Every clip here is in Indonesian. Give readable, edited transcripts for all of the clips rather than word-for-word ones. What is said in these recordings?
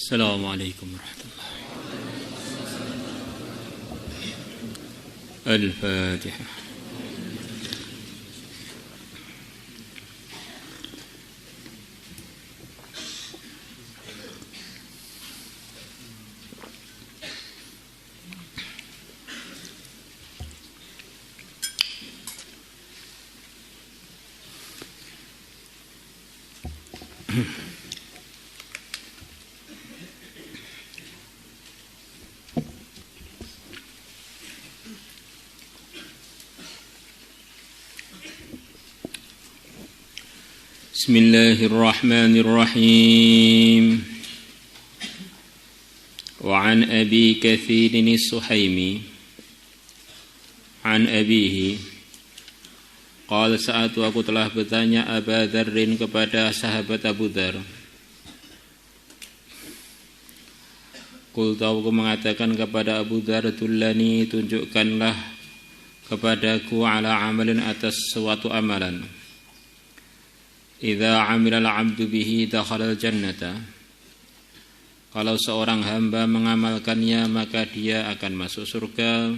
السلام عليكم ورحمة الله. الفاتحة. بسم الله الرحمن الرحيم. وعن أبي كثير السحيمي عن أبيه قال saat aku telah bertanya Aba Dzarrin kepada sahabat Abu Dzar. Qultu aku mengatakan kepada Abu Dzar, dullani, tunjukkanlah kepadaku ala amalin atas suatu amalan. Idza amila al-'abdu bihi dakhala al-jannata. Kalau seorang hamba mengamalkannya maka dia akan masuk surga.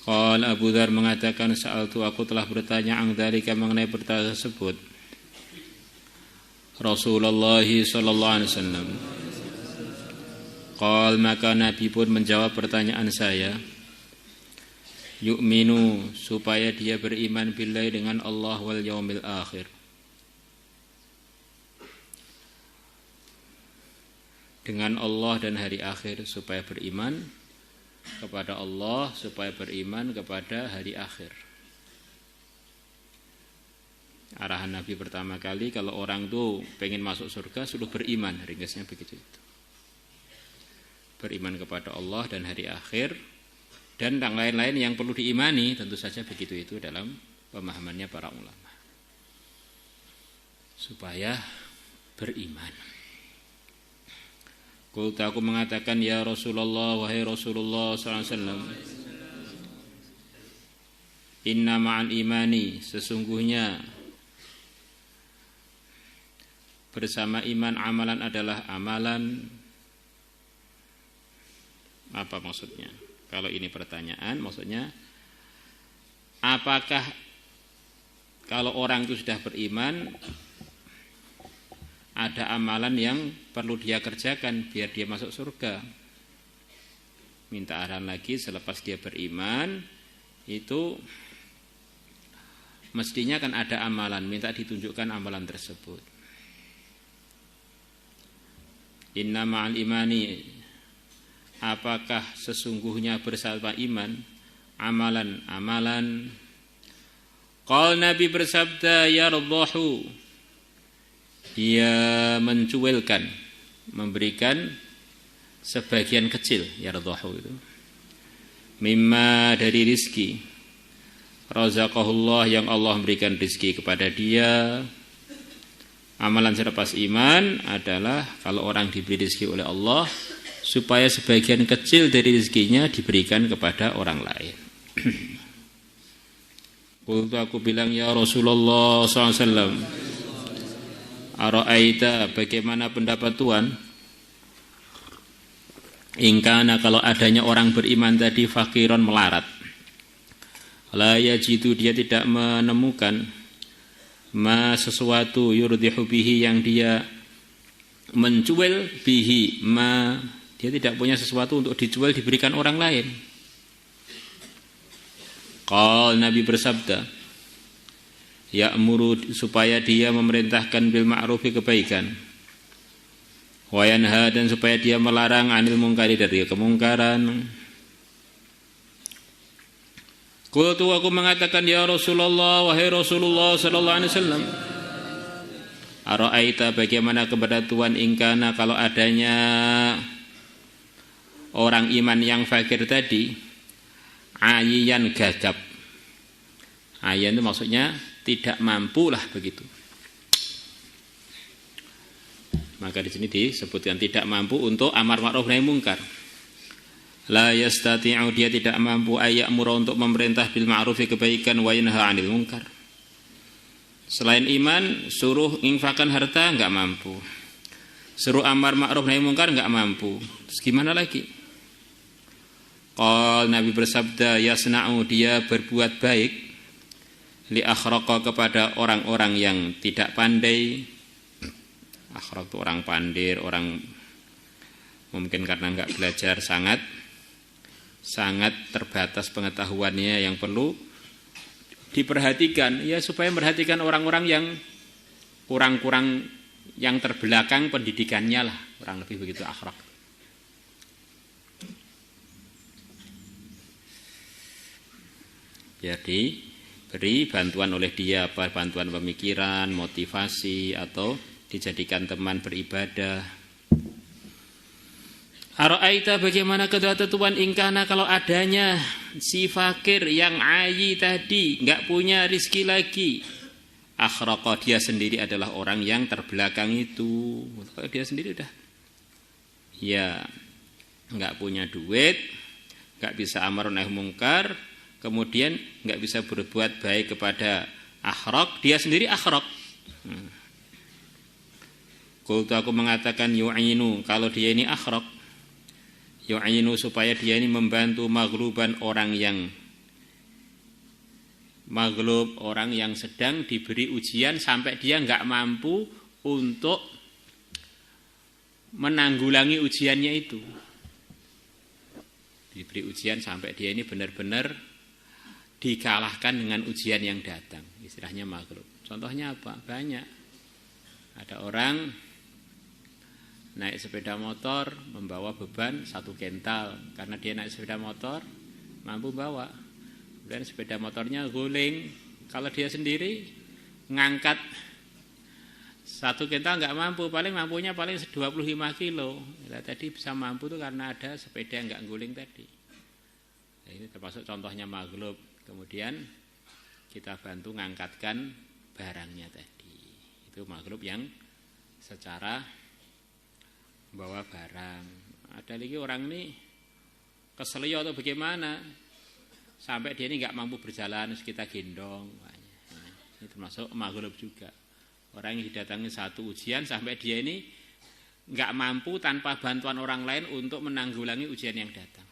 Qala Abu Dzar mengatakan, sa'altu, aku telah bertanya ang dzalika, mengenai perkara tersebut Rasulullah sallallahu alaihi wasallam. Qala, maka Nabi pun menjawab pertanyaan saya. Yu'minu, supaya dia beriman billahi, dengan Allah, wal yaumil akhir, dengan Allah dan hari akhir, supaya beriman kepada Allah, supaya beriman kepada hari akhir. Arahan Nabi pertama kali kalau orang tuh pengen masuk surga suruh beriman, ringkasnya begitu itu. Beriman kepada Allah dan hari akhir, dan yang lain-lain yang perlu diimani, tentu saja begitu itu dalam pemahamannya para ulama. Supaya beriman. Qultu, aku mengatakan, ya Rasulullah, wahai Rasulullah sallallahu alaihi wasallam, inna ma'al imani, sesungguhnya bersama iman amalan adalah amalan. Apa maksudnya? Kalau ini pertanyaan, maksudnya apakah kalau orang itu sudah beriman ada amalan yang perlu dia kerjakan biar dia masuk surga? Minta arahan lagi, selepas dia beriman itu mestinya kan ada amalan, minta ditunjukkan amalan tersebut. Inna ma'al imani, apakah sesungguhnya bersama iman amalan-amalan. Qal, Nabi bersabda, yardahu, dia mencuilkan, memberikan sebagian kecil, yardahu itu, mimma, dari rizki, razaqahullah, yang Allah memberikan rizki kepada dia. Amalan selepas iman adalah kalau orang diberi rizki oleh Allah, supaya sebagian kecil dari rezekinya diberikan kepada orang lain. Qultu, aku bilang, ya Rasulullah sallallahu alaihi wasallam, ara'aita, bagaimana pendapat Tuhan, ingkana, kalau adanya orang beriman tadi fakiron, melarat, la yajidu, dia tidak menemukan, ma, sesuatu, yurdihu bihi, yang dia menjual, bihi, ma, dia tidak punya sesuatu untuk dijual diberikan orang lain. Qal, Nabi bersabda, ya'muru, supaya dia memerintahkan bil ma'rufi, kebaikan, wa yanha, dan supaya dia melarang anil mungkari, dari kemungkaran. Qultu, aku mengatakan, ya Rasulullah, wahai Rasulullah sallallahu alaihi wasallam, ara'aita, bagaimana kepada Tuhan, ingkana, kalau adanya orang iman yang fakir tadi, ayian, gagap. Ayan itu maksudnya tidak mampu lah begitu. Maka di sini disebutkan tidak mampu untuk amar ma'ruf nahi mungkar. La yastati'u, dia tidak mampu, ayya'mura, untuk memerintah bil ma'rufi, kebaikan, wa yanha 'anil munkar. Selain iman, suruh infakkan harta enggak mampu. Suruh amar ma'ruf nahi mungkar enggak mampu. Terus gimana lagi? Qal Nabi bersabda, yasna'u dia berbuat baik li akhraqa kepada orang-orang yang tidak pandai. Akhraq itu orang pandir, orang mungkin karena enggak belajar sangat terbatas pengetahuannya yang perlu diperhatikan ya, supaya memperhatikan orang-orang yang kurang yang terbelakang pendidikannya lah, kurang lebih begitu akhlak. Jadi beri bantuan oleh dia, apa bantuan pemikiran, motivasi, atau dijadikan teman beribadah. Ara'aita bagaimana ketentuan ingkana kalau adanya si fakir yang ayi tadi enggak punya rizki lagi. Akhraqa dia sendiri adalah orang yang terbelakang itu. Kalau dia sendiri udah ya enggak punya duit, enggak bisa amar nahi mungkar, kemudian enggak bisa berbuat baik kepada akhraq, dia sendiri akhraq. Qultu aku mengatakan yu'inu, kalau dia ini akhraq, yu'inu supaya dia ini membantu maghluban orang yang maghlub, orang yang sedang diberi ujian sampai dia enggak mampu untuk menanggulangi ujiannya itu. Diberi ujian sampai dia ini benar-benar dikalahkan dengan ujian yang datang. Istilahnya maghlub. Contohnya apa? Banyak. Ada orang naik sepeda motor membawa beban 1 kental karena dia naik sepeda motor mampu bawa. Kemudian sepeda motornya guling. Kalau dia sendiri ngangkat 1 kental nggak mampu, paling mampunya paling 25 kilo. Nah, tadi bisa mampu tuh karena ada sepeda yang nggak guling tadi. Nah, ini termasuk contohnya maghlub. Kemudian kita bantu ngangkatkan barangnya tadi. Itu maghlub yang secara bawa barang. Ada lagi orang ini keselio atau bagaimana sampai dia ini nggak mampu berjalan, terus kita gendong. Ini termasuk maghlub juga. Orang yang didatangi satu ujian sampai dia ini nggak mampu tanpa bantuan orang lain untuk menanggulangi ujian yang datang.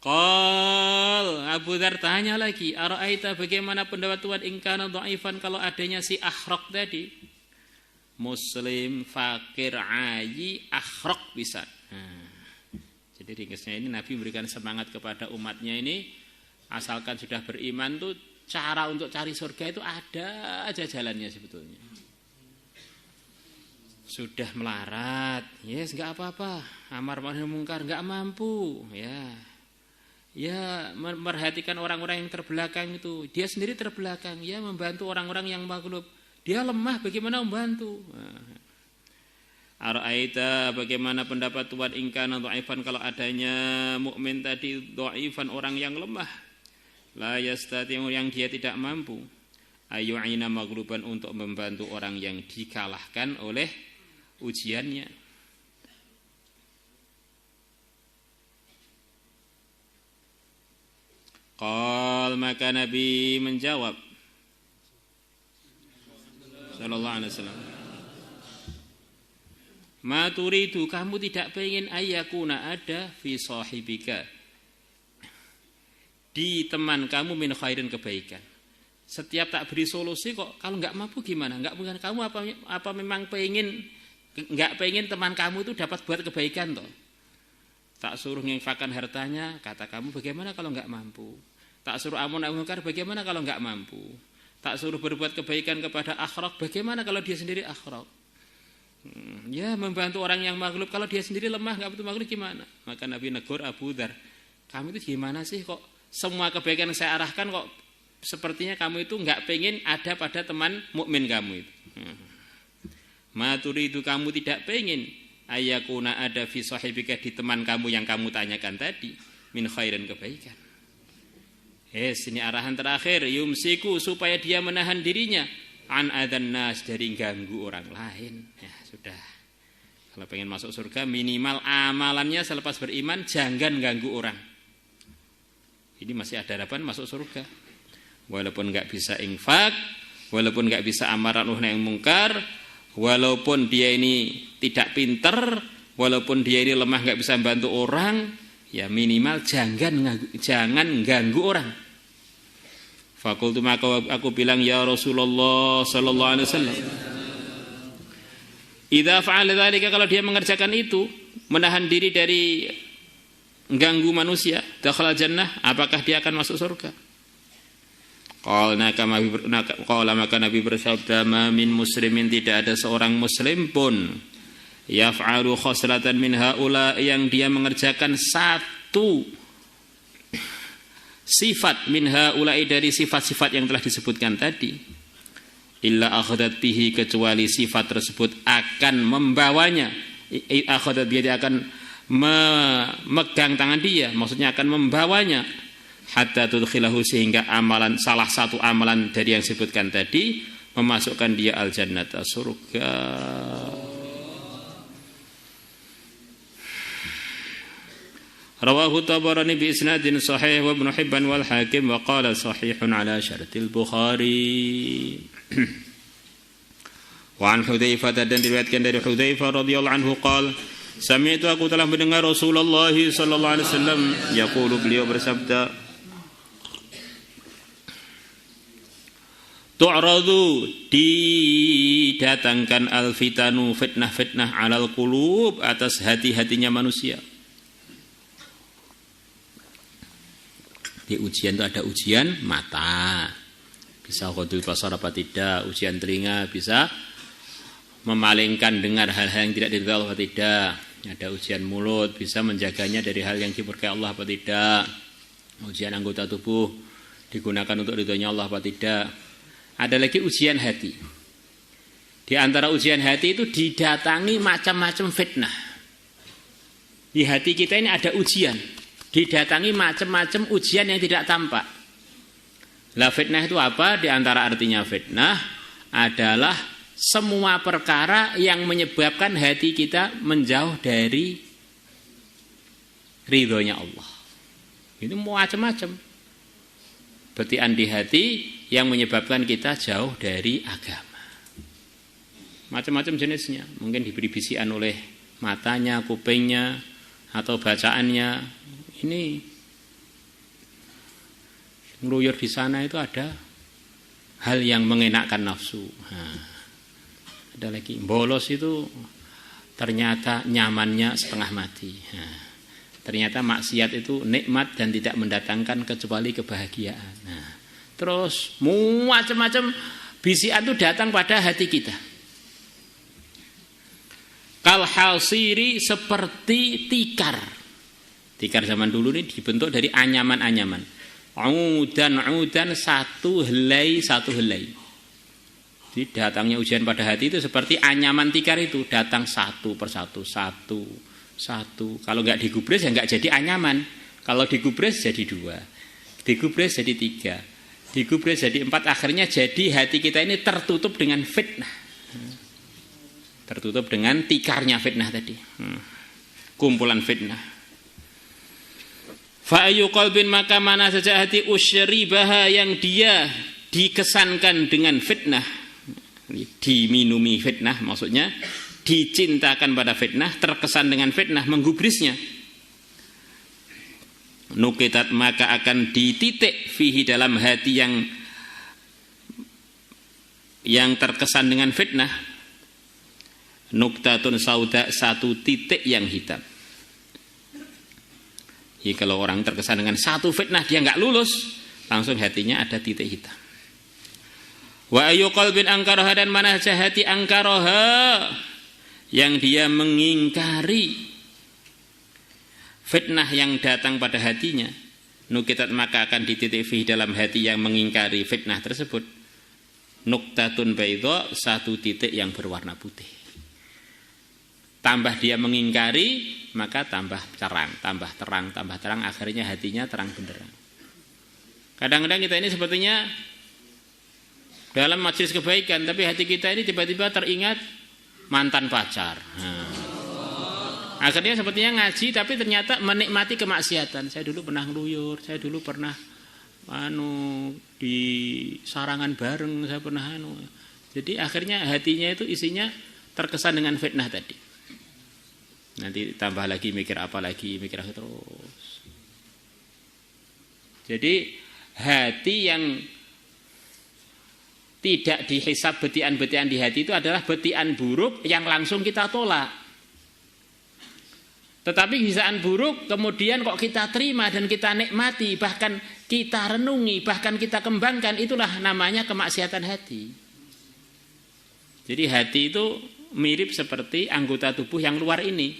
Qal Abu Dzar tanya lagi, ara'aita bagaimana pendapat Tuhan in kana dhaifan kalau adanya si akhraq tadi? Muslim, fakir, ayi, akhraq bisa. Jadi ringkasnya ini Nabi memberikan semangat kepada umatnya ini, asalkan sudah beriman tuh cara untuk cari surga itu ada aja jalannya sebetulnya. Sudah melarat, yes nggak apa-apa. Amar ma'ruf mungkar nggak mampu, ya memperhatikan orang-orang yang terbelakang itu. Dia sendiri terbelakang, ya membantu orang-orang yang maghlub. Dia lemah, bagaimana membantu? Ara'aita bagaimana pendapat Tuhan in kana dhaifan kalau adanya mukmin tadi dhaifan orang yang lemah. La yastati'u yang dia tidak mampu. Ayu'ina maghluban untuk membantu orang yang dikalahkan oleh ujiannya. Qal maka Nabi menjawab sallallahu alaihi wasallam, ma turidu kamu tidak pengen ayakuna ada fi sahibika di teman kamu min khairin kebaikan. Setiap tak beri solusi kok kalau enggak mampu gimana? Enggak bukan kamu apa memang enggak pengen teman kamu itu dapat buat kebaikan toh? Tak suruh menginfakkan hartanya, kata kamu bagaimana kalau enggak mampu? Tak suruh amar mungkar, bagaimana kalau enggak mampu? Tak suruh berbuat kebaikan kepada akhraq, bagaimana kalau dia sendiri akhraq? Ya membantu orang yang maghlub, kalau dia sendiri lemah enggak butuh maghlub gimana? Maka Nabi negur Abu Dzar, kamu itu gimana sih kok semua kebaikan yang saya arahkan kok sepertinya kamu itu enggak pengen ada pada teman mukmin kamu itu. Maturi itu kamu tidak pengen ayakuna ada fi sahibika di teman kamu yang kamu tanyakan tadi min khairin kebaikan. Ini arahan terakhir, yumsiku supaya dia menahan dirinya an adzan nas dari ganggu orang lain. Ya sudah. Kalau pengen masuk surga minimal amalannya selepas beriman jangan ganggu orang. Ini masih ada harapan masuk surga. Walaupun enggak bisa infak, walaupun nggak bisa amar ma'ruf nahi mungkar, walaupun dia ini tidak pinter, walaupun dia ini lemah nggak bisa bantu orang, ya minimal jangan ganggu orang. Fakultu maka aku bilang ya Rasulullah sallallahu alaihi wasallam, idza fa'ala dzalika, kalau dia mengerjakan itu, menahan diri dari ganggu manusia, dakhala jannah, apakah dia akan masuk surga? Qala maka Nabi bersabda, ma min muslimin, tidak ada seorang muslim pun yaf'alu khoslatan min haula, yang dia mengerjakan satu sifat min haula, dari sifat-sifat yang telah disebutkan tadi, illa akhadat bihi, kecuali sifat tersebut akan membawanya, akhadat bihi, dia akan memegang tangan dia, maksudnya akan membawanya, hatta tudkhilahu, sehingga amalan, salah satu amalan dari yang disebutkan tadi memasukkan dia al-jannata, surga. Rawahu Tabarani bi isnadin sahih wa Ibnu Hibban wal Hakim wa qala sahihun ala syartil Bukhari. Wa an Hudzaifah, dan diriwayatkan dari Hudzaifah radhiyallahu anhu qala, sami'tu, aku telah mendengar Rasulullah sallallahu alaihi wasallam yaqulu, beliau bersabda, tu'radu, didatangkan al-fitanu, fitnah-fitnah, alal qulub, atas hati-hatinya manusia. Di ujian itu ada ujian mata, bisa ghadul basar apa tidak, ujian telinga, bisa memalingkan dengar hal-hal yang tidak diridhoi Allah apa tidak, ada ujian mulut, bisa menjaganya dari hal yang dimurkai Allah apa tidak, ujian anggota tubuh digunakan untuk ridhonya Allah apa tidak. Ada lagi ujian hati. Di antara ujian hati itu didatangi macam-macam fitnah. Di hati kita ini ada ujian, didatangi macam-macam ujian yang tidak tampak. Lah fitnah itu apa? Di antara artinya fitnah adalah semua perkara yang menyebabkan hati kita menjauh dari ridhonya Allah. Itu macam-macam. Betian di hati yang menyebabkan kita jauh dari agama. Macam-macam jenisnya. Mungkin diberi bisikan oleh matanya, kupingnya, atau bacaannya. Ini ngeluyur di sana itu ada hal yang mengenakkan nafsu. Ada lagi bolos itu ternyata nyamannya setengah mati. Ternyata maksiat itu nikmat dan tidak mendatangkan kecuali kebahagiaan. Terus macam-macam bisikan itu datang pada hati kita. Kal hasiri, seperti tikar. Tikar zaman dulu ini dibentuk dari anyaman-anyaman. Udan, satu helai. Jadi datangnya ujian pada hati itu seperti anyaman tikar itu, datang satu persatu, satu. Kalau nggak digubris ya nggak jadi anyaman. Kalau digubris jadi 2, digubris jadi 3, digubris jadi 4. Akhirnya jadi hati kita ini tertutup dengan fitnah, tertutup dengan tikarnya fitnah tadi, kumpulan fitnah. Fa ayu qalbin, maka mana saja hati usyribaha, yang dia dikesankan dengan fitnah, diminumi fitnah, maksudnya dicintakan pada fitnah, terkesan dengan fitnah, menggubrisnya. Nukitat, maka akan dititik fihi, dalam hati yang terkesan dengan fitnah, nuktatun sauda, satu titik yang hitam. Jadi kalau orang terkesan dengan satu fitnah, dia nggak lulus, langsung hatinya ada titik hitam. Wa ayu qalbin angkaraha, dan mana saja hati angkaraha, yang dia mengingkari fitnah yang datang pada hatinya, nukitat, maka akan dititik fi dalam hati yang mengingkari fitnah tersebut, nuktatun baidha, satu titik yang berwarna putih. Tambah dia mengingkari, maka tambah terang, akhirnya hatinya terang benderang. Kadang-kadang kita ini sepertinya dalam majelis kebaikan, tapi hati kita ini tiba-tiba teringat mantan pacar. Akhirnya sepertinya ngaji, tapi ternyata menikmati kemaksiatan. Saya dulu pernah ngeluyur, saya dulu pernah di sarangan bareng, saya pernah Jadi akhirnya hatinya itu isinya terkesan dengan fitnah tadi. Nanti tambah lagi mikir apa terus. Jadi hati yang tidak dihisab betian-betian di hati itu adalah betian buruk yang langsung kita tolak. Tetapi hisaan buruk kemudian kok kita terima dan kita nikmati, bahkan kita renungi, bahkan kita kembangkan, itulah namanya kemaksiatan hati. Jadi hati itu mirip seperti anggota tubuh yang luar ini.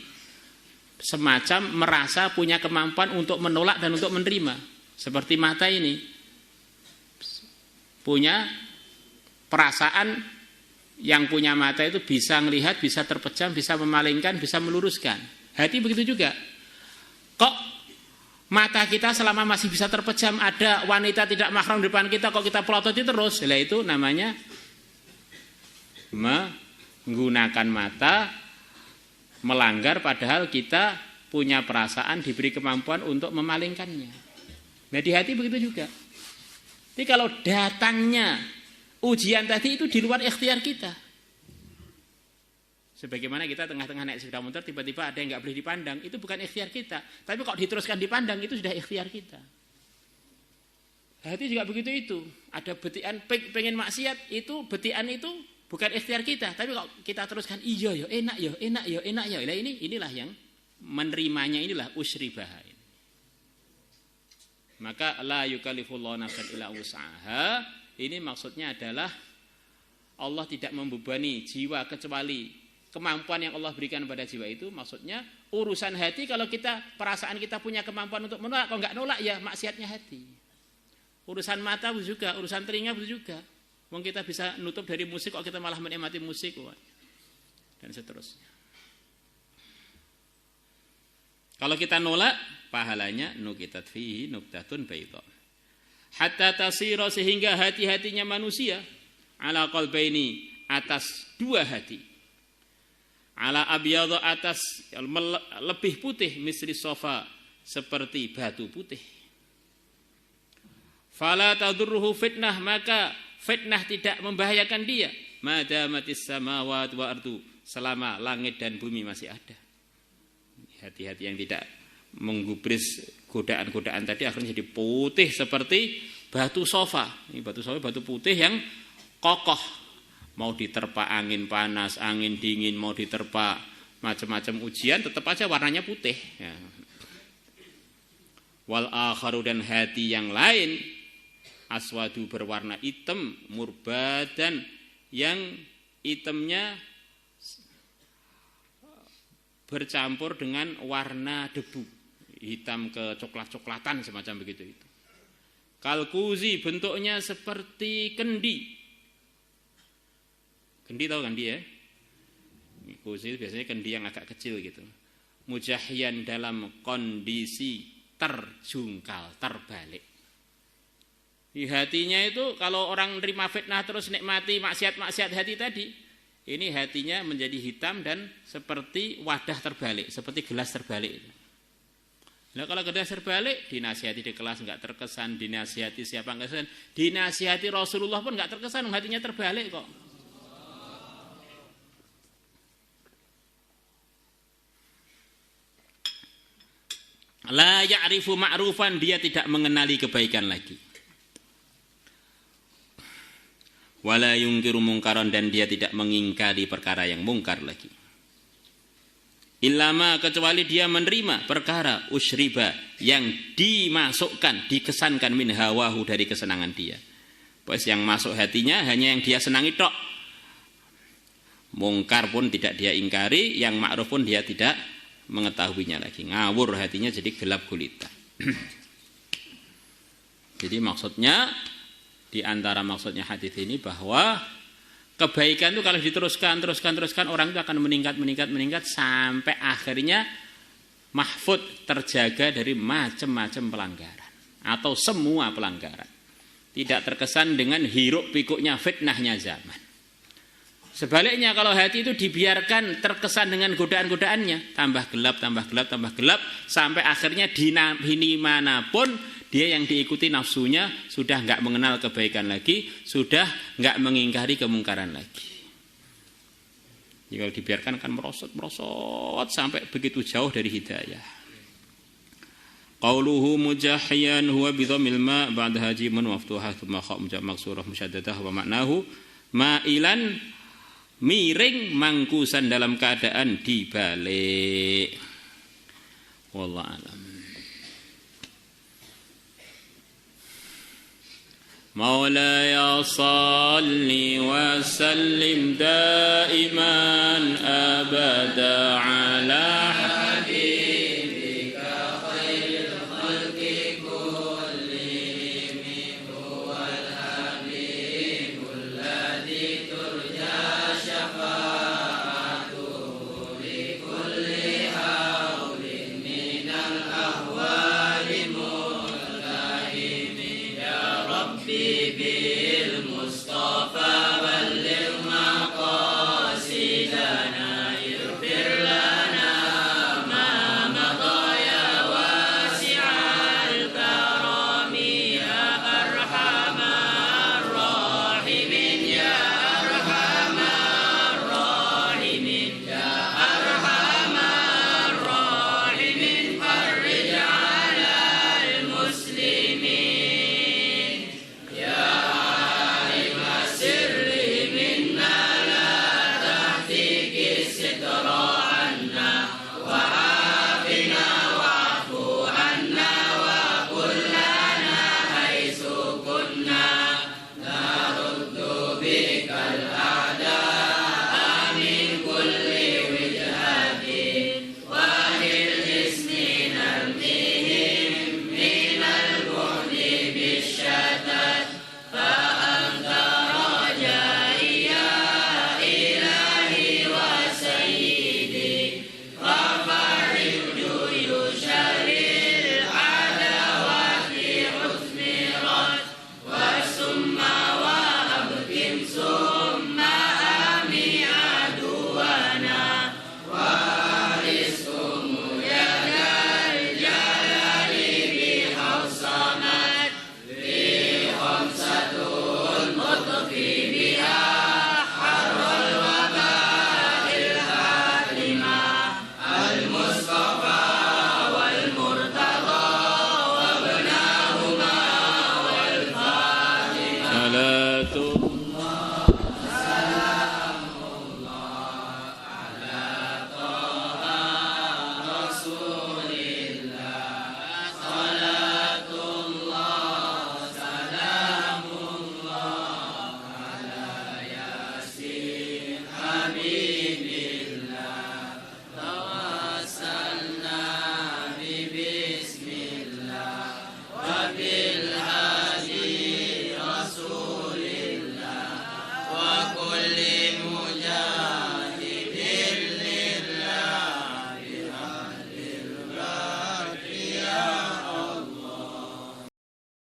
Semacam merasa punya kemampuan untuk menolak dan untuk menerima. Seperti mata ini. Punya perasaan, yang punya mata itu bisa melihat, bisa terpejam, bisa memalingkan, bisa meluruskan. Hati begitu juga. Kok mata kita selama masih bisa terpejam, ada wanita tidak mahram di depan kita, kok kita pelototi terus? Lah itu namanya menggunakan mata melanggar, padahal kita punya perasaan, diberi kemampuan untuk memalingkannya. Nah di hati begitu juga. Jadi kalau datangnya ujian tadi itu di luar ikhtiar kita. Sebagaimana kita tengah-tengah naik sepeda motor, tiba-tiba ada yang nggak boleh dipandang, itu bukan ikhtiar kita. Tapi kalau diteruskan dipandang, itu sudah ikhtiar kita. Hati juga begitu itu. Ada betian pengen maksiat, itu betian itu bukan ikhtiar kita. Tapi kalau kita teruskan, iya ya, enak ya. Nah, inilah yang menerimanya, inilah usribaha. Maka la yukallifullahu nafsan illa wus'aha. Ini maksudnya adalah Allah tidak membebani jiwa kecuali kemampuan yang Allah berikan pada jiwa itu. Maksudnya urusan hati, kalau kita perasaan kita punya kemampuan untuk menolak, kalau nggak nolak ya maksiatnya hati. Urusan mata juga, urusan telinga juga. Wong kita bisa nutup dari musik, kok kita malah menikmati musik, dan seterusnya. Kalau kita nolak, pahalanya nukitat fihi nuktatun baydha. Hatta tasira, sehingga hati-hatinya manusia ala qalbaini, atas dua hati. Ala abyadha, atas lebih putih, misri sofa, seperti batu putih. Fala tadurruhu fitnah, maka fitnah tidak membahayakan dia. Madamatis samawati wa ardu, selama langit dan bumi masih ada. Hati-hati yang tidak menggubris godaan-godaan tadi akhirnya jadi putih seperti batu sofa. Ini batu sofa, batu putih yang kokoh. Mau diterpa angin panas, angin dingin, mau diterpa macam-macam ujian, tetap aja warnanya putih. Ya. Wal akharu, dan hati yang lain, aswadu, berwarna hitam, murbadan, yang hitamnya bercampur dengan warna debu, hitam ke coklat-coklatan semacam begitu itu. Kalkuzi, bentuknya seperti kendi. Kendi tahu kendi ya? Kuzi biasanya kendi yang agak kecil gitu. Mujahyan, dalam kondisi terjungkal, terbalik. Di hatinya itu kalau orang nerima fitnah terus nikmati maksiat-maksiat hati tadi, ini hatinya menjadi hitam dan seperti wadah terbalik, seperti gelas terbalik. Nah kalau gelas terbalik, dinasihati di kelas enggak terkesan, dinasihati siapa enggak terkesan, dinasihati Rasulullah pun enggak terkesan, hatinya terbalik kok. La ya'rifu ma'rufan, dia tidak mengenali kebaikan lagi. Wala yungkiru mungkaron, dan dia tidak mengingkari perkara yang mungkar lagi. Illama, kecuali dia menerima perkara usriba, yang dimasukkan, dikesankan min hawahu, dari kesenangan dia. Pues yang masuk hatinya hanya yang dia senangi tok. Mungkar pun tidak dia ingkari, yang ma'ruf pun dia tidak mengetahuinya lagi. Ngawur hatinya, jadi gelap gulita. Jadi maksudnya, di antara maksudnya hadis ini bahwa kebaikan itu kalau diteruskan orang itu akan meningkat sampai akhirnya mahfud, terjaga dari macam-macam pelanggaran atau semua pelanggaran. Tidak terkesan dengan hiruk pikuknya fitnahnya zaman. Sebaliknya kalau hati itu dibiarkan terkesan dengan godaan-godaannya, tambah gelap, sampai akhirnya di manapun Dia yang diikuti nafsunya sudah enggak mengenal kebaikan lagi, sudah enggak mengingkari kemungkaran lagi. Jika dibiarkan akan merosot sampai begitu jauh dari hidayah. Qauluhu mujahhiyan huwa bidhammil ma ba'da hajimun maftuhah thumma kha maksurah musyaddadah wa maknahu ma'ilan miring mangkusan dalam keadaan dibalik. Wallahu a'lam. Maulaya salli wa sallim daiman abada